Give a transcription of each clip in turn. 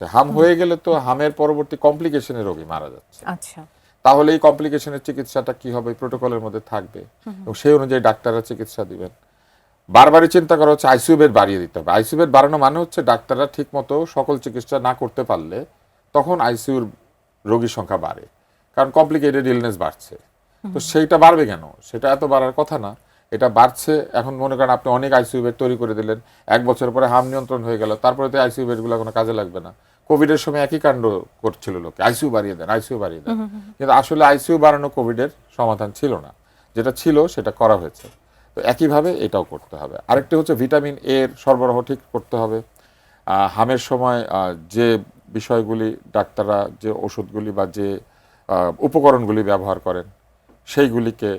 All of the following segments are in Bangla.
হাম হয়ে গেলে তো হামের পরবর্তী কমপ্লিকেশনে রোগী মারা যাচ্ছে। আচ্ছা। তাহলে এই কমপ্লিকেশনের চিকিৎসাটা কি হবে, প্রোটোকলের মধ্যে থাকবে এবং সেই অনুযায়ী ডাক্তাররা চিকিৎসা দিবেন। বারবারই চিন্তা করা হচ্ছে আইসিইউ বেড বাড়িয়ে দিতে হবে। আইসিইউ বেড বাড়ানো মানে হচ্ছে ডাক্তাররা ঠিক মতো সকল চিকিৎসা না করতে পারলে তখন আইসিইউর রোগীর সংখ্যা বাড়ে, কারণ কমপ্লিকেটেড ইলনেস বাড়ছে। তো সেইটা বাড়বে কেন, সেটা এত বাড়ার কথা না। এটা বাড়ছে। এখন মনে করেন আপনি অনেক আইসিইউ বেড তৈরি করে দিলেন, 1 বছর পরে হাম নিয়ন্ত্রণ হয়ে গেল, তারপরে তো আইসিইউ বেডগুলো কোনো কাজে লাগবে না। কোভিডের সময় একই কাণ্ড করছিল লোকে, আইসিইউ বাড়িয়ে দেন, আইসিইউ বাড়িয়ে দেন। কিন্তু আসলে আইসিইউ বাড়ানো কোভিডের সমাধান ছিল না, যেটা ছিল সেটা করা হয়েছে। তো একইভাবে এটাও করতে হবে। আরেকটি হচ্ছে ভিটামিন এ এর সরবরাহ ঠিক করতে হবে। হামের সময় যে বিষয়গুলি ডাক্তাররা যে ওষুধগুলি বা যে উপকরণগুলি ব্যবহার করেন সেইগুলিকে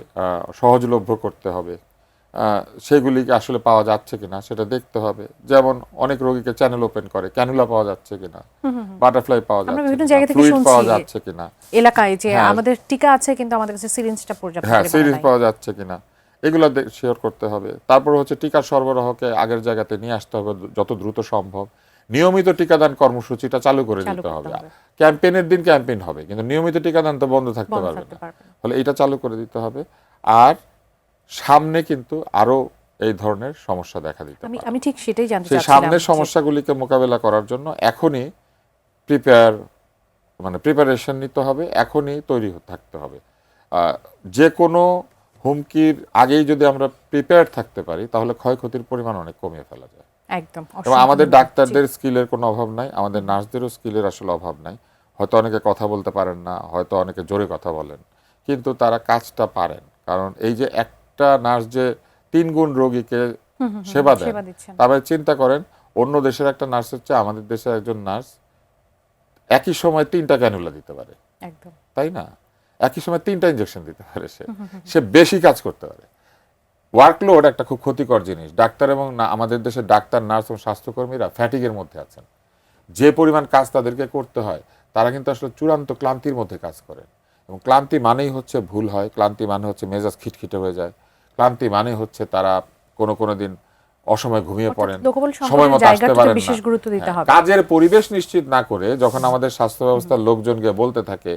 সহজলভ্য করতে হবে। সেগুলিকে আসলে পাওয়া যাচ্ছে কিনা সেটা দেখতে হবে। যেমন অনেক রোগীকে চ্যানেল ওপেন করে, ক্যানুলা পাওয়া যাচ্ছে কিনা, বাটারফ্লাই পাওয়া যাচ্ছে কিনা, ফ্লুইড পাওয়া যাচ্ছে কিনা এলাকায়, যে আমাদের টিকা আছে কিন্তু আমাদের কাছে সিরিঞ্জটা পর্যাপ্ত পরিমাণে সিরিঞ্জ পাওয়া যাচ্ছে কিনা, এগুলো শিওর করতে হবে। তারপর হচ্ছে টিকার সরবরাহকে আগের জায়গাতে নিয়ে আসতে হবে যত দ্রুত সম্ভব। নিয়মিত টিকাদান কর্মসূচিটা চালু করে দিতে হবে। ক্যাম্পেইনের দিন ক্যাম্পেইন হবে, কিন্তু নিয়মিত টিকাদান তো বন্ধ থাকতে পারবে না। ফলে এটা চালু করে দিতে হবে। আর সামনে কিন্তু আরো এই ধরনের সমস্যা দেখা দিতে পারে। আমি ঠিক সেটাই জানতে চাচ্ছিলাম। সেই সামনের সমস্যাগুলিকে মোকাবেলা করার জন্য এখনই প্রিপারেশন নিতে হবে, এখনই তৈরি থাকতে হবে। যে কোনো হুমকির আগেই যদি আমরা প্রিপেয়ার থাকতে পারি তাহলে ক্ষয়ক্ষতির পরিমাণ অনেক কমিয়ে ফেলা যায়। একদম। এবং আমাদের ডাক্তারদের স্কিলের কোনো অভাব নাই, আমাদের নার্সদেরও স্কিলের আসলে অভাব নাই। হয়তো অনেকে কথা বলতে পারেন না, হয়তো অনেকে জোরে কথা বলেন, কিন্তু তারা কাজটা পারেন। কারণ এই যে একটা নার্স যে 3 গুণ রোগীকে সেবা দেন, তবে চিন্তা করেন অন্য দেশের একটা নার্সের চেয়ে আমাদের দেশের একজন নার্স একই সময় 3টা ক্যানুলা দিতে পারে। একদম তাই না? একই সময় 3টা ইনজেকশন দিতে পারে। সে বেশি কাজ করতে পারে। ওয়ার্কলোড একটা খুব ক্ষতিকর জিনিস। ডাক্তার এবং আমাদের দেশের ডাক্তার, নার্স এবং স্বাস্থ্যকর্মীরা ফ্যাটিগের মধ্যে আছেন। যে পরিমাণ কাজ তাদেরকে করতে হয়, তারা কিন্তু আসলে চূড়ান্ত ক্লান্তির মধ্যে কাজ করেন। এবং ক্লান্তি মানেই হচ্ছে ভুল হয়, ক্লান্তি মানে হচ্ছে মেজাজ খিটখিটে হয়ে যায়, ক্লান্তি মানে হচ্ছে তারা কোনো দিন অসময় ঘুমিয়ে পড়েন, সময় মতো আসতে পারেন না। কাজের পরিবেশ নিশ্চিত না করে যখন আমাদের স্বাস্থ্য ব্যবস্থার লোকজন গিয়ে বলতে থাকে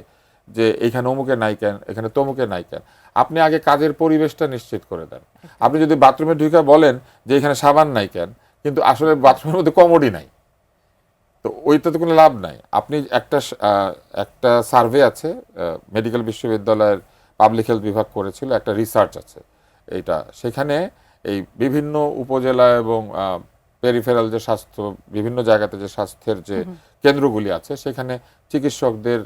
যে এখানে অমুকে নাই কেন, এখানে তমুকে নাই কেন, আপনি আগে কাজের পরিবেশটা নিশ্চিত করে দেন। আপনি যদি বাথরুমে ঢুকে বলেন যে এখানে সাবান নাই কেন, কিন্তু আসলে বাথরুমের মধ্যে কমোডি নাই, তো ওইটাতে কোনো লাভ নাই। আপনি একটা সার্ভে আছে, মেডিকেল বিশ্ববিদ্যালয়ের পাবলিক হেলথ বিভাগ করেছিল, একটা রিসার্চ আছে এইটা। সেখানে এই বিভিন্ন উপজেলা এবং পেরিফেরাল যে স্বাস্থ্য, বিভিন্ন জায়গাতে যে স্বাস্থ্যের যে কেন্দ্রগুলি আছে, সেখানে চিকিৎসকদের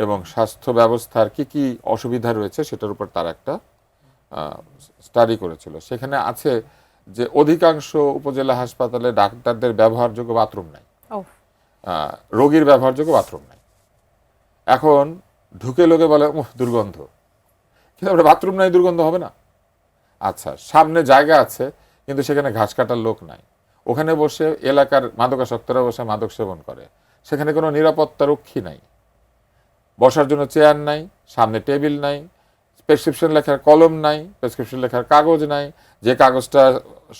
এবং স্বাস্থ্য ব্যবস্থার কি কি অসুবিধা রয়েছে সেটার উপর তার একটা স্টাডি করেছিল। সেখানে আছে যে অধিকাংশ উপজেলা হাসপাতালে ডাক্তারদের ব্যবহারযোগ্য বাথরুম নাই, রোগীর ব্যবহারযোগ্য বাথরুম নাই। এখন ঢুকে লোকে বলে দুর্গন্ধ, কিন্তু আমরা বাথরুম নাই, দুর্গন্ধ হবে না? আচ্ছা, সামনে জায়গা আছে কিন্তু সেখানে ঘাস কাটার লোক নাই, ওখানে বসে এলাকার মাদকাসক্তরা বসে মাদক সেবন করে, সেখানে কোনো নিরাপত্তা রক্ষী নাই, বসার জন্য চেয়ার নাই, সামনে টেবিল নাই, প্রেসক্রিপশন লেখার কলম নাই, প্রেসক্রিপশন লেখার কাগজ নাই, যে কাগজটা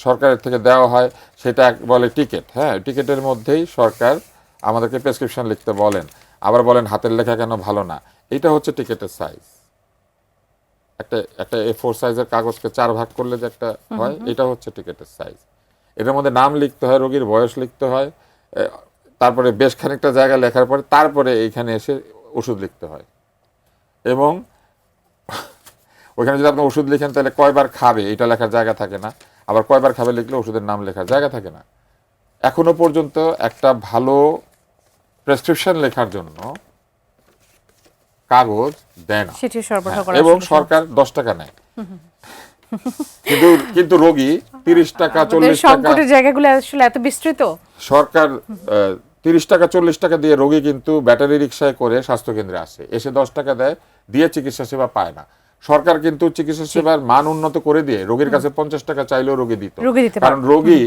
সরকারের থেকে দেওয়া হয় সেটা বলে টিকিট। হ্যাঁ, টিকিটের মধ্যেই সরকার আমাদেরকে প্রেসক্রিপশন লিখতে বলেন, আবার বলেন হাতের লেখা কেন ভালো না। এটা হচ্ছে টিকিটের সাইজ। একটা A4 সাইজের কাগজকে 4 ভাগ করলে যে একটা হয়, এটা হচ্ছে টিকিটের সাইজ। এটার মধ্যে নাম লিখতে হয়, রোগীর বয়স লিখতে হয়, তারপরে বেশ খানিকটা জায়গা লেখার পরে তারপরে এইখানে এসে ওষুধ লিখতে হয়। এবং ওইখানে যদি আপনি ওষুধ লিখেন তাহলে কয়বার খাবে এটা লেখার জায়গা থাকে না, আবার কয়বার খাবে লিখলে ওষুধের নাম লেখার জায়গা থাকে না। এখনো পর্যন্ত একটা ভালো প্রেসক্রিপশন লেখার জন্য কাগজ দেয় না, এবং সরকার 10 টাকা নেয়। কিন্তু রোগী 30 টাকা 40 টাকা, জায়গাগুলো আসলে এত বিস্তৃত, সরকার 30 টাকা 40 টাকা দিয়ে রোগী কিন্তু ব্যাটারি রিক্সায় করে স্বাস্থ্যকেন্দ্রে আসে, এসে 10 টাকা দেয়, দিয়ে চিকিৎসা সেবা পায় না। সরকার কিন্তু চিকিৎসা সেবার মান উন্নত করে দিয়ে রোগীর কাছে 50 টাকা চাইলেও রোগী দিত। কারণ রোগী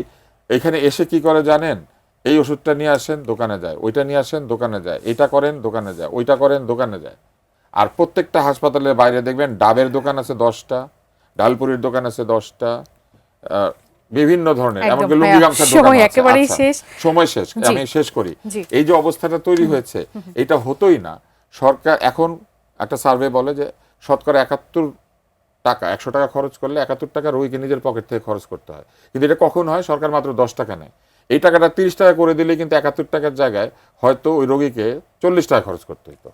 এখানে এসে কি করে জানেন, এই ওষুধটা নিয়ে আসেন, দোকানে যায়, ওইটা নিয়ে আসেন, দোকানে যায়, এটা করেন, দোকানে যায়, ওইটা করেন, দোকানে যায়। আর প্রত্যেকটা হাসপাতালের বাইরে দেখবেন ডাবের দোকান আছে 10টা, ডালপুরির দোকান আছে 10টা, বিভিন্ন ধরনের একদম এমনকি ভাইয়া, লুঙ্গি গামছার দোকান সময় আছে। একেবারেই আচ্ছা, শেষ। সময় শেষ, জি। আমি শেষ করি। জি। এই যে অবস্থাটা তৈরি হয়েছে, এটা হতোই না। সরকার এখন একটা সার্ভে বলে যে শতকরা 71 টাকা, 100 টাকা খরচ করলে 71 টাকা রোগীকে নিজের পকেট থেকে খরচ করতে হয়। কিন্তু এটা কখন হয়? সরকার মাত্র 10 টাকা নেয়। এই টাকাটা 30 টাকা করে দিলে কিন্তু 71 টাকার জায়গায় হয়তো ওই রোগীকে 40 টাকা খরচ করতে হতো।